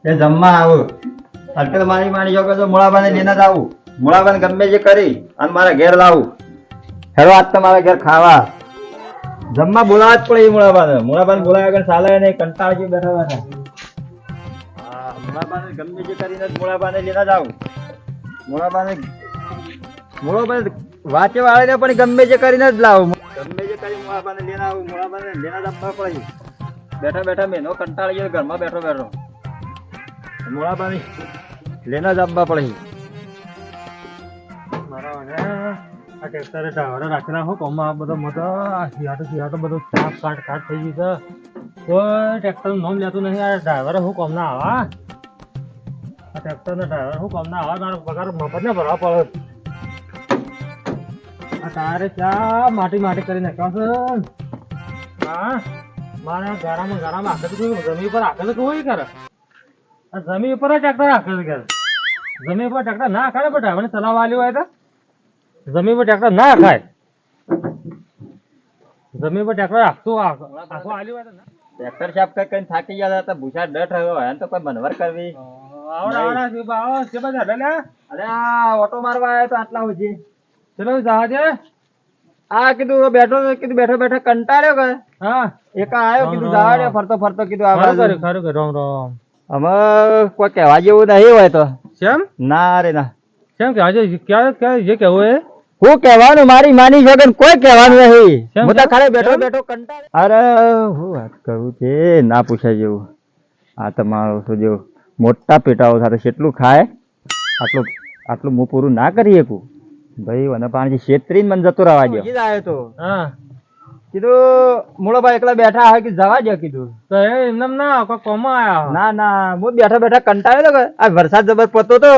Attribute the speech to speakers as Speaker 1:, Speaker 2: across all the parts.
Speaker 1: એ જમવા આવું અટલ મારી માની જો તો મોળાબાને લઈને જ આવું. મોળાબાને ગમે જે કરી અને મારા ઘેર લાવું. હેરો આજ તો મારા ઘેર ખાવા જમવા બોલાવા જ પડે. મોળાબાને બોલાવ્યા વગર ચાલે નહીં. કંટાળી બેઠા બેઠા. હા, મોળાબાને ગમે જે કરીને જ મોળાબાને લઈને જ આવું. મોળાબાને વાંચે વાળે પણ ગમે જે કરીને જ લાવું. ગમે જે કરી મોળાબાને લઈને આવું. મોળાબાને લઈને જ આપવા પડે. બેઠા બેઠા મેનો કંટાળી ગયો ઘરમાં બેઠો બેઠો. મોળાબાની લઈને જ આપવા પડે.
Speaker 2: આ ટ્રેક્ટરે ટાવર રાખેલા હો કોમાં બધો મોટો આ સિયાટો બધો સાફ કાટ થઈ ગયું છે. કોઈ ટ્રેક્ટરનું નામ લેતું નહીં. આ ડ્રાઈવરે હું કોમના આવા આ ટ્રેક્ટરના ડ્રાઈવર હું કોમના આવા મારો પગાર મફત ને ભરવા પડે. આ તારે ક્યાં માટી કરી નાખ્યો છે. હા મારા ગારામાં આખે તો જમીન ઉપર આખે તો કોઈ કરે. આ જમીન ઉપર જ ટ્રેક્ટર આખે છે. જમીન ઉપર ટ્રેક્ટર ના કરે પણ ડ્રાઈવરને ચલાવવા આવ્યું હોય તો જમીન પર ટ્રેક્ટર ના ખાય. જમીન પર ટ્રેક્ટર આખું આલ્યું હોય
Speaker 1: ટ્રેક્ટર સાફ કઈ થાકી ગયા હતા. ભૂસા ડટ રહ્યો હોય તો કોઈ મનવર કરવી. અરે આ ઓટો મારવા આવ્યો તો આટલા સુધી.
Speaker 2: ચલો જહાજે
Speaker 1: આ કીધું બેઠો કંટાળ્યો કે
Speaker 2: હા
Speaker 1: એક આવ્યો કીધું જવા દે ફરતો કીધું આ
Speaker 2: ખરું રામ રામ.
Speaker 1: અમે કોઈ કહેવા જેવું નહીં હોય તો
Speaker 2: કેમ
Speaker 1: ના રે ના
Speaker 2: કેમ કે આજે ક્યાં જે કેવું એ
Speaker 1: હું કહેવાનું મારી માની છોકર કોઈ કહેવાનું નહીં. હું તો ખાલી બેઠો કંટાળે. અરે હું વાત કરું છે ના પૂછાય જેવું. આ તમારો શું જેવું મોટા પેટાઓ સાથે કેટલું ખાય. આટલું હું પૂરું ના કરી શકું ભાઈ. મને પાણી છેતરીને મને જતો રહેવા દો. આવ્યો તો
Speaker 2: હા
Speaker 1: કીધું મૂળોભાઈ એકલા બેઠા હોય કે જવા દો કીધું.
Speaker 2: તો એમને ના કોઈ કોમા આયા
Speaker 1: ના હું બેઠા કંટાળ્યો તો. આ વરસાદ જબર પડતો તો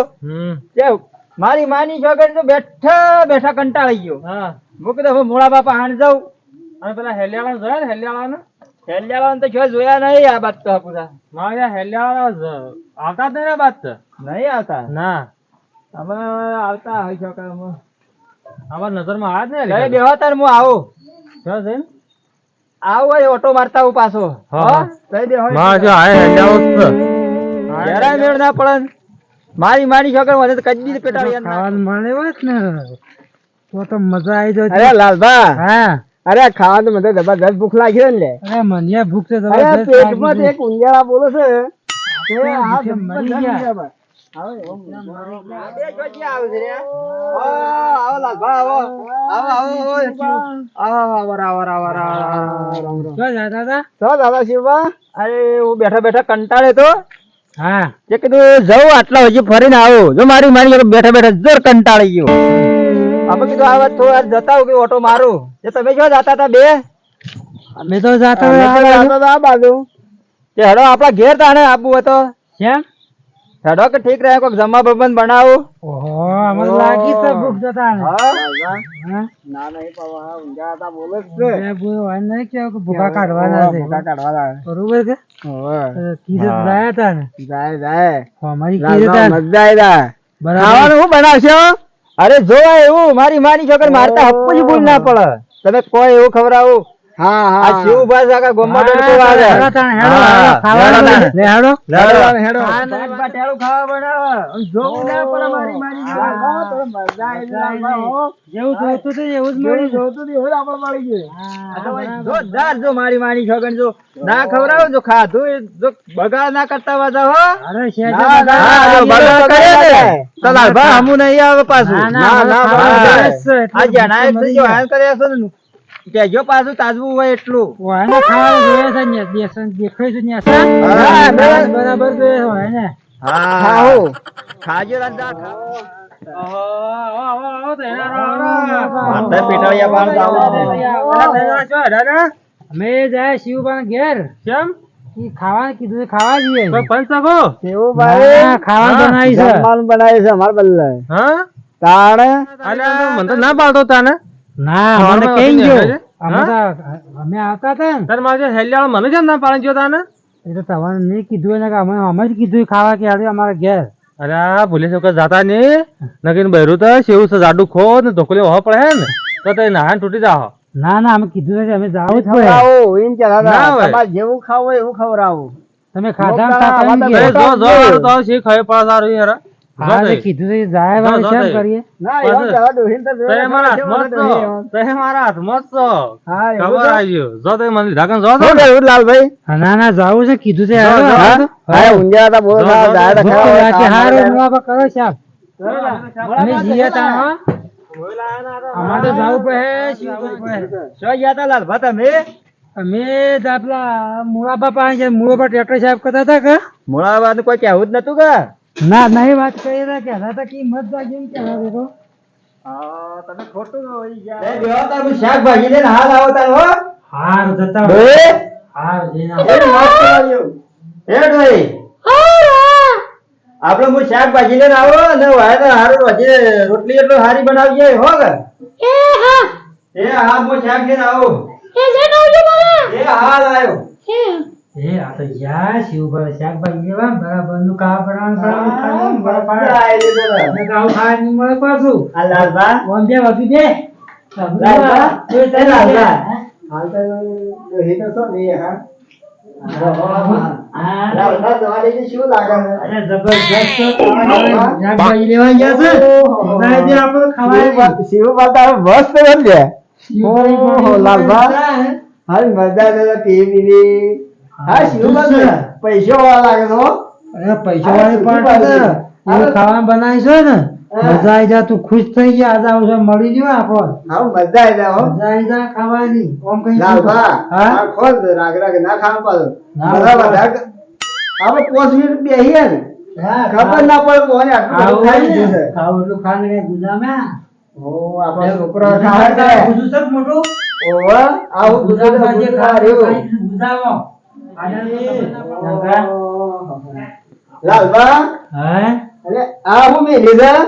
Speaker 1: મારી માની છોકરી તો બેઠા કંટાળી ગયો.
Speaker 2: હા
Speaker 1: હું કીધું હું મોળા બાપા હાણ જાઉં.
Speaker 2: અને પેલા હેલિયાળા જોયા ને
Speaker 1: હેલિયાળા તો જો જોયા નહીં. આ બાત તો પૂરા
Speaker 2: મારા હેલિયાળા આવતા જ નહીં. બાત
Speaker 1: નહીં આવતા
Speaker 2: ના
Speaker 1: અમે આવતા હોય છોકરા
Speaker 2: અમાર નજરમાં આવ્યા જ
Speaker 1: ઘરે
Speaker 2: નહીં.
Speaker 1: બેહો તાર હું આવું
Speaker 2: ક્યાં
Speaker 1: હોય ઓટો મારતા હું પાછો. જરા મેળ ના પડે. મારી માની છોકર મને તો કદી પેટાડી
Speaker 2: તો મજા આવી જાય.
Speaker 1: અરે લાલભા
Speaker 2: હા
Speaker 1: અરે ખાવાનું મને જબરદસ્ત ભૂખ લાગી છે ને.
Speaker 2: અરે મને ભૂખ છે
Speaker 1: પેટમાં એક ઉંજાળા બોલે છે. બેઠા કંટાળે તો
Speaker 2: હા
Speaker 1: કીધું જવું આટલા હજી ફરીને આવું. જો મારી મારી બેઠા જોર કંટાળી ગયો. અમે કીધું આ વાત થોડા જતા કે ઓટો મારું. તમે જો જતા હતા બે
Speaker 2: અમે તો જાતા
Speaker 1: આ બાજુ હેડો આપડા ઘેર તાને આપવું હતો.
Speaker 2: કેમ
Speaker 1: હેડો કે ઠીક રહે કોઈક જમવા બમન બનાવું.
Speaker 2: લાગી તો ભૂખ જતા ભૂખા કાઢવાના બરોબર કે
Speaker 1: ખાવાનું શું બનાવશો? અરે જોવા એવું મારી માની છોકર મારતા હપ્પુ જ ભૂલ ના પડે. તમે કોઈ એવું ખવડાવું. મારી માની છોકર જો ના ખવડાવો જો ખાધું જો બગાડ ના કરતા વાજા હો. હમું નહીં આવે પાછું. કેજો પાછું તાજવું હોય એટલું
Speaker 2: બરાબર હોય ને.
Speaker 1: ખાજો
Speaker 2: અમે જાય શિવભાઈ ઘેર કેમ ખાવા કીધું ખાવા જઈએ ખાવાનું બનાવી છે
Speaker 1: અમારે બદલે.
Speaker 2: હા
Speaker 1: તાણે
Speaker 2: મને તો ના પાડતો તાને ના મને કઈ ગયો અમે આવતા હતા ને તાર મારે હેલિયાળો મને કેમ ના પાડી ગયો તાને. એ તો તમારે નહીં કીધું ને કે અમે જ કીધું ખાવા કે આજે અમારા ઘેર. અરે ભૂલે છોકરા જાતા નહીં નકીને બહેરું તો સેવું છે જાડું ખો ને ધોકલી હો પડે ને તો તે નાહન તૂટી જાઓ. ના અમે કીધું છે અમે જાવ જ પડે.
Speaker 1: જેવું ખાવું એવું ખવડાવું.
Speaker 2: તમે ખાધા
Speaker 1: મોટા
Speaker 2: ખાતા
Speaker 1: આવા
Speaker 2: એમ
Speaker 1: તો
Speaker 2: કે.
Speaker 1: જો, જો,
Speaker 3: તો શી ખાઈ પડે સારું યાર
Speaker 2: હા, તે કીધું તો જાય વાળું
Speaker 3: જો,
Speaker 2: શેમ
Speaker 3: જો,
Speaker 2: કરીએ.
Speaker 1: ના એવા જવા ડોહીને તો
Speaker 3: તે મારા હાથમાં જ છો. તે મારા હાથમાં જ છો.
Speaker 1: હા એવું
Speaker 3: ખબર
Speaker 1: તો.
Speaker 3: આવી ગયું જો તે મને ઢાકણ જો
Speaker 1: શું કહેવું લાલભાઈ
Speaker 2: હા, ના ના જાવું છે કીધું છે
Speaker 3: જો,
Speaker 2: હાલો,
Speaker 3: જો,
Speaker 2: હાલો.
Speaker 1: હા ઊંઝા હતા બોલો
Speaker 3: જો, જો,
Speaker 1: જાય તો
Speaker 2: ભૂખ
Speaker 1: ખરા,
Speaker 2: લાગે,
Speaker 1: ખાવા
Speaker 2: હારો
Speaker 1: માટે.
Speaker 2: મોવા કરો સાહેબ. અમે જઈએ તાં, હો. અમારે તો જાવું પડે, શિવભાઈ પડે.
Speaker 1: શું ગયા તા લાલભા તમે
Speaker 2: અમે જ આપલા મુળાબા પાસે ગયા. મુળાબા ટ્રેક્ટર સાહેબ કરતા હતા કે
Speaker 1: મોળાવાનું કોઈ કહેવું જ નતું કે
Speaker 2: ના નહીં વાત કરી રહ્યા કહેતા હતા કે મત જાગે એમ કહેતા હતા તો.
Speaker 1: તમે ખોટું શાકભાજી લઈને હાલ આવો તાર હો
Speaker 2: હારું જતા હોય.
Speaker 1: ડોહી,
Speaker 2: હારું જઈને
Speaker 1: એ
Speaker 2: આવો.
Speaker 1: મસ્ત લાગ્યું. એ ડોહી, આપણે હું શાકભાજી લઈને આવો ને વાય તો હારું હજી રોટલી એટલો હારી બનાવજે હો કે એ હા હું શાક લઈને આવું એ હાલ આવ્યો
Speaker 2: એ આ તો યા શિવભાઈ શાકભાજી લેવા બરાબરનું ખાવા બનાવવાનું બરાબર
Speaker 1: મજા આયેલી તો.
Speaker 2: અને ખાવું ખાવા નહીં મળે પાછું.
Speaker 1: આ લાલભા
Speaker 2: ઓમ બે વધુ દે.
Speaker 1: લાલભા,
Speaker 2: એ તને
Speaker 1: લાલભા.
Speaker 2: હે?
Speaker 1: હાલ તો ડોહી તો શું નહીં હા
Speaker 2: હા.
Speaker 1: લાલભા તમારી શું લાગે છે?
Speaker 2: અરે જબરજસ્ત શાકભાજી લેવા ગયા છે. ના જે આપણે ખવાય નહીં.
Speaker 1: શિવ માતા મસ્ત બનજે.
Speaker 2: શિવભાઈ
Speaker 1: ઓહો, લાલભા.
Speaker 2: હે?
Speaker 1: હાલ મજા છે ટીવી હા શિવ માતા પૈસો વાળા લાગે તો
Speaker 2: અરે પૈસા વાળી પાર્ટી છે. એવું ખાવાનું બનાવી છે ને મજા આવી જા. તું ખુશ થઈ ગયા. આજે આવશે મળી ગયો આપણો.
Speaker 1: હા મજા આવી જાય હો
Speaker 2: મજા આવી જા ખાવાની. ઓમ કઈ
Speaker 1: લાલભા
Speaker 2: હા?
Speaker 1: આ ખોલ દે, રાગ રાગ ના ખાવા પાડો
Speaker 2: ના,
Speaker 1: બધા
Speaker 2: બધા.
Speaker 1: બધા આપણે 5 મિનિટ બેહીએ ને
Speaker 2: હા,
Speaker 1: ખબર ના પડે કોને આટલું બધું ખાઈ લીધું છે
Speaker 2: ખાવું એટલું ખાને કઈ ગુજામ્યા.
Speaker 1: ઓ આપણો છોકરો ખાય છે
Speaker 2: ગુજુ છે મોટું.
Speaker 1: ઓવા આવું
Speaker 2: ગુજામ
Speaker 1: બધું
Speaker 2: ખાજે,
Speaker 1: ખાર્યું.
Speaker 2: ગુજામો. આજે તો તમને
Speaker 1: લાલભા
Speaker 2: હે?
Speaker 1: અરે આ હું મે લીધા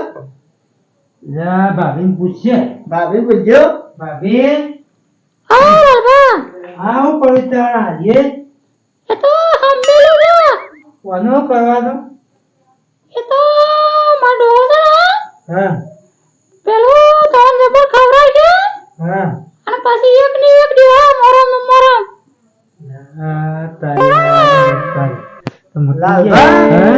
Speaker 2: જા ભાભીને પૂછશે.
Speaker 1: ભાભી પૂછ્યો
Speaker 2: ભાભી હા હું પડી તારા એ કોનો કરવાનો હા હા હા તારી તો મત
Speaker 1: લાલભા.
Speaker 2: હે?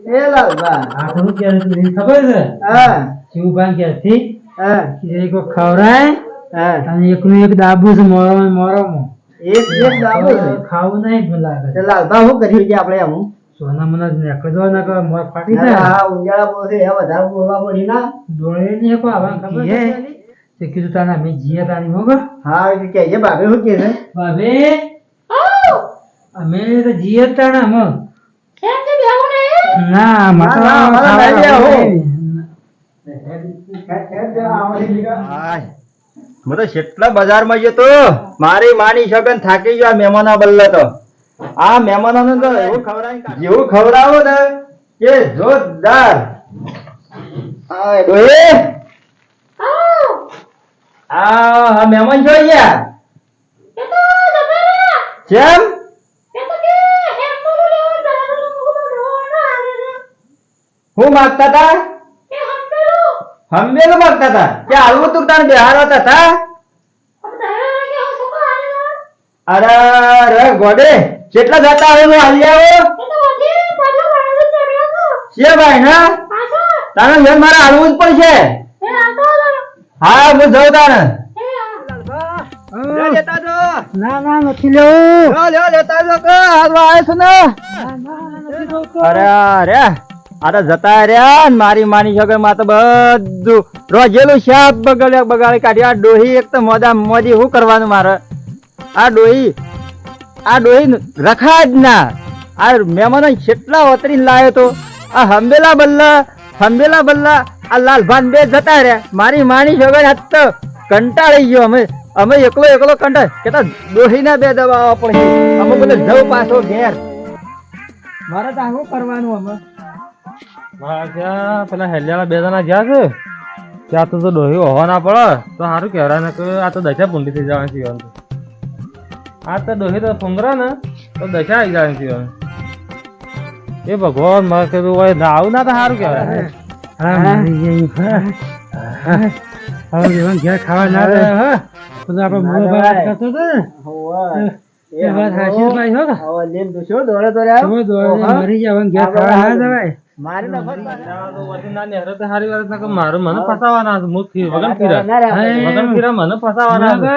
Speaker 1: એ લાલભા
Speaker 2: આ તો હું ક્યારે તું એને ખબર છે
Speaker 1: હા
Speaker 2: શિવભાઈ ક્યારથી
Speaker 1: હા
Speaker 2: એક ખવરાય
Speaker 1: હા
Speaker 2: અને એકનું એક દાબુ છે મોરામાં મોરામાં
Speaker 1: એક દાબો છે
Speaker 2: ખાવું નહીં જ લાગે
Speaker 1: તે લાલભા શું કર્યું છે આપણે આમ
Speaker 2: સોના મને નીકળજો ના કરે મોર ફાટી
Speaker 1: હા
Speaker 2: જાય
Speaker 1: ઉંજાળા બોલ છે એ વધારે બોલવા પડી ના
Speaker 2: ડોળે ને કો આવા ખબર
Speaker 1: કીએ?
Speaker 2: છે તે કીધું તાના મે જીયા તાની હોગો
Speaker 1: હા એ કે છે ભાભી શું કે છે
Speaker 2: બાબે અમે તો જીયા તાના મ ના મતલબ
Speaker 1: ના, મારા
Speaker 2: ખાવા
Speaker 1: લઈ આવો.
Speaker 2: ખાવા.
Speaker 1: હું તો કેટલા બજારમાં ગયો તો મારી માની શકન થાકી ગયો આ મહેમાનો બલ્લે તો આ મહેમાનોને તો એવું ખવડાવી જેવું ખવડાવો ને કે જોરદાર આ ડોહી આ મહેમાન જોઈ ગયા કેમ હું માગતા હતા હંબેલું માગતા હતા કે હાલવું તું તાર બિહાર હતા અરે અરે ગોડે કેટલા જતા હવે હું હાલી આવો છે ભાઈ ના તારે ઘર મારે હાલવું જ પડશે હા હું જઉં તારે લેતા જો
Speaker 2: ના ના નથી લેવું
Speaker 1: લેતા જો કે હાલવા આવે છે ને
Speaker 2: નથી જોતો.
Speaker 1: અરે અરે આ તો જતા રહ્યા ને મારી માની છોકરી માં તો બધું રોજેલું શાક બગાડી કાઢી આ ડોહી એક તો મોદા મોદી શું કરવાનું મારે આ ડોહી રખા જ ના આ મહેમાનો કેટલા વતરીને લાવ્યો તો આ હંબેલા બલ્લા આ લાલભાન બે જતા રહ્યા મારી માની છોકરી આજ તો કંટાળી ગયો અમે એકલો કંટાળ કેતા ડોહી ના બે દબાવવા પડશે અમે બોલે જવું પાછો ઘેર મારે તો શું કરવાનું અમે
Speaker 3: ત્યાં પેલા હેલિયાળા બે જણા ગયા છે ત્યાં તો ડોહી હોવા ના પડે તો સારું કહેવાય ને કે આ તો દશા પૂંડી થઈ જવાની છે ઈવન તો. આ તો ડોહી તો ફુંગરા ને તો દશા આવી જવાની છે ઈવન. એ ભગવાન મારે કીધું હોય ના આવું ના તો સારું કહેવાય
Speaker 2: હા મારી જઈ હવે જેવા ઘેર ખાવા ના રહે હા પેલો આપણો મોહ વાત કરતો હતો ને એ વાત સાચી છે ભાઈ હો કે?
Speaker 4: હવે લેન તો શું દોડે તો રહ્યા?
Speaker 2: તમે દોડીને મરી જાવ અને ઘેર ખાવા ના જવાય.
Speaker 4: મારી નફત
Speaker 3: મારું મને ફસાવાના છે. હું વગર ખીરા
Speaker 4: ના રે.
Speaker 3: વગર ખીરા મને ફસાવાના છે.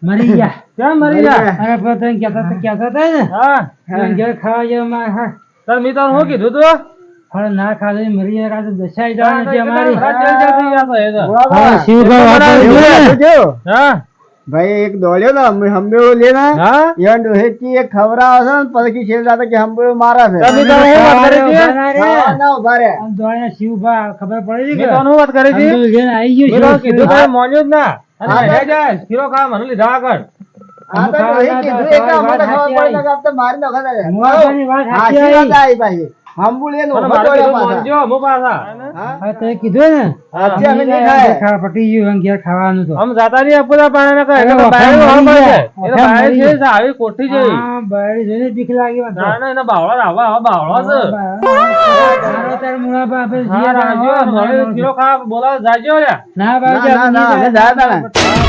Speaker 2: મરી ગયા
Speaker 3: ક્યાં મરી જા?
Speaker 2: અરે પણ તને કહેતા હતા ને
Speaker 3: હા
Speaker 2: મને ઘેર ખાવા જેવું માં હા
Speaker 3: તાર મેં તને શું કીધું તું?
Speaker 2: હવે ના ખાધું મરી જાય કાં તો દશાઈ જવાની છે અમારી.
Speaker 4: હા,
Speaker 2: શિવભાઈ વાત કરી છે.
Speaker 4: જો,
Speaker 3: હા
Speaker 4: ભાઈ એક દોડ્યો ને હંબેળો લેના
Speaker 3: હા
Speaker 4: યન ડોહેચી એક ખવરાવે છે ને પછી શેર જાતા કે હંબેળો મારા છે.
Speaker 3: તમે તો શું વાત કરી છે?
Speaker 4: ખાવાના ઉભા રે.
Speaker 2: આમ દોડીને શિવભા ખબર પડી
Speaker 3: મેં
Speaker 2: છે
Speaker 3: તને શું વાત કરી છે?
Speaker 2: આમ તો ઘેર આઈ
Speaker 3: મેં
Speaker 2: ગયું
Speaker 3: તને કીધું
Speaker 2: શિવ.
Speaker 3: તારે મોન્યો જ ના. અને
Speaker 4: હા,
Speaker 3: હેડે જાય. ખીરો ખાવા મને લીધા આગળ.
Speaker 4: આ તો ડોહે કીધું એટલે અમને તો ખબર પડી કે આ તો મારી નખત છે.
Speaker 2: મોઢાની વાત સાચી
Speaker 4: હાચી વાત
Speaker 2: આવી.
Speaker 4: આવી પાછી. હંબુલે નો
Speaker 3: અને મારે કીધું મોનજો, હું પાછા.
Speaker 4: હા
Speaker 2: હવે તે કીધું ને
Speaker 4: હાચી અમે નહીં
Speaker 2: ઘેર
Speaker 4: ખાય.
Speaker 2: ખાવા પટી ગયું અને ઘેર ખાવાનું તો
Speaker 3: આમ જાતા નહીં આપુદા પાણીને કહે.
Speaker 2: અરે
Speaker 3: એટલે
Speaker 2: વખાણ
Speaker 3: બાયડી
Speaker 2: મરી
Speaker 3: વાળો
Speaker 2: ગયા.
Speaker 3: છે. એટલે
Speaker 2: વખાણ
Speaker 3: બાયડી
Speaker 2: મરી
Speaker 3: છે,
Speaker 2: ગયા.
Speaker 3: આવી કોઠી જેવી.
Speaker 2: હા, બાયડી જોઈને બીક લાગી વાત.
Speaker 3: ના, ના, એના બાવળા આવા આવા બાવળા છે.
Speaker 2: તારો તાર મુળાબા આપણે
Speaker 3: હા,
Speaker 2: જીયા
Speaker 3: રાજો,
Speaker 2: તા,
Speaker 3: મને ખીરો ખાવા બોલાવે, જાજો લ્યા.
Speaker 2: ના
Speaker 4: ના
Speaker 2: બાબા
Speaker 4: ના ના અમે જાય તા ને.
Speaker 3: હા,